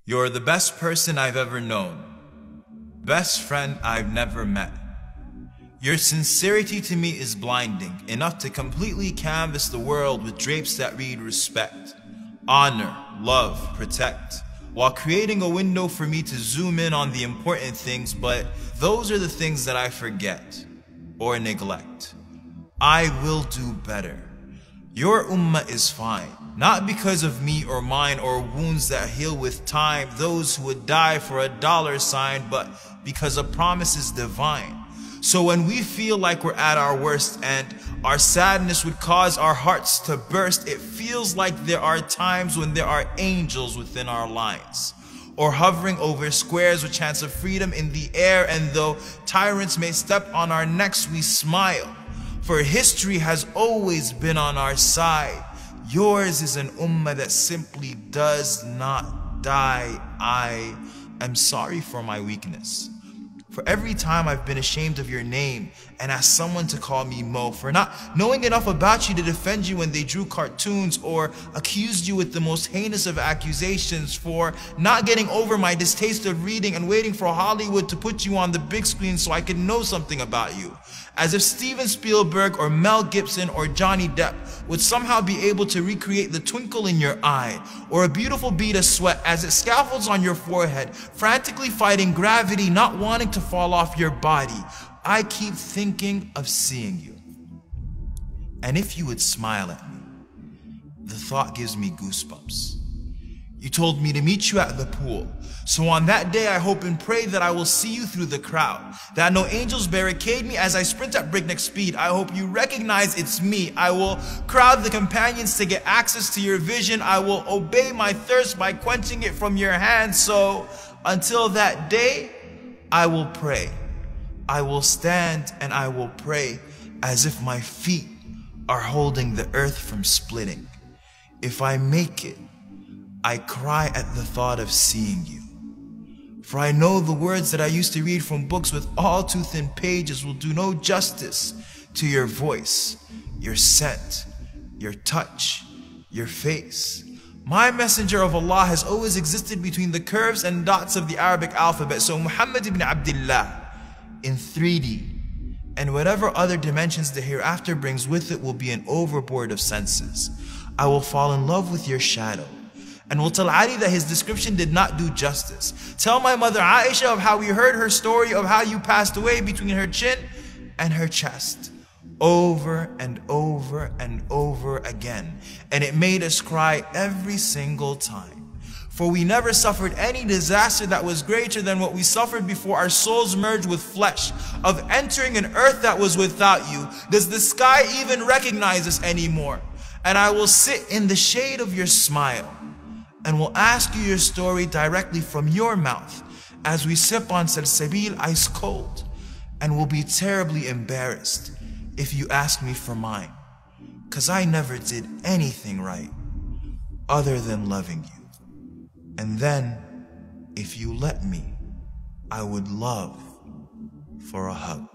You're the best person I've ever known, best friend I've never met. Your sincerity to me is blinding, enough to completely canvas the world with drapes that read respect, honor, love, protect, while creating a window for me to zoom in on the important things, but those are the things that I forget or neglect. I will do better. Your ummah is fine, not because of me or mine or wounds that heal with time, those who would die for a dollar sign, but because a promise is divine. So when we feel like we're at our worst and our sadness would cause our hearts to burst, it feels like there are times when there are angels within our lines, or hovering over squares with chance of freedom in the air, and though tyrants may step on our necks, we smile. For history has always been on our side. Yours is an ummah that simply does not die. I am sorry for my weakness. For every time I've been ashamed of your name and asked someone to call me Mo, for not knowing enough about you to defend you when they drew cartoons or accused you with the most heinous of accusations, for not getting over my distaste of reading and waiting for Hollywood to put you on the big screen so I could know something about you. As if Steven Spielberg or Mel Gibson or Johnny Depp would somehow be able to recreate the twinkle in your eye or a beautiful bead of sweat as it scaffolds on your forehead, frantically fighting gravity, not wanting to fall off your body. I keep thinking of seeing you. And if you would smile at me, the thought gives me goosebumps. You told me to meet you at the pool. So on that day, I hope and pray that I will see you through the crowd, that no angels barricade me as I sprint at breakneck speed. I hope you recognize it's me. I will crowd the companions to get access to your vision. I will obey my thirst by quenching it from your hand. So until that day, I will pray. I will stand and I will pray as if my feet are holding the earth from splitting. If I make it, I cry at the thought of seeing you. For I know the words that I used to read from books with all too thin pages will do no justice to your voice, your scent, your touch, your face. My messenger of Allah has always existed between the curves and dots of the Arabic alphabet. So Muhammad ibn Abdullah in 3D and whatever other dimensions the hereafter brings with it will be an overboard of senses. I will fall in love with your shadow, and will tell Ali that his description did not do justice. Tell my mother Aisha of how we heard her story of how you passed away between her chin and her chest, over and over and over again. And it made us cry every single time. For we never suffered any disaster that was greater than what we suffered before our souls merged with flesh, of entering an earth that was without you. Does the sky even recognize us anymore? And I will sit in the shade of your smile and will ask you your story directly from your mouth as we sip on Salsabil ice cold, and will be terribly embarrassed if you ask me for mine, 'cause I never did anything right other than loving you. And then, if you let me, I would love for a hug.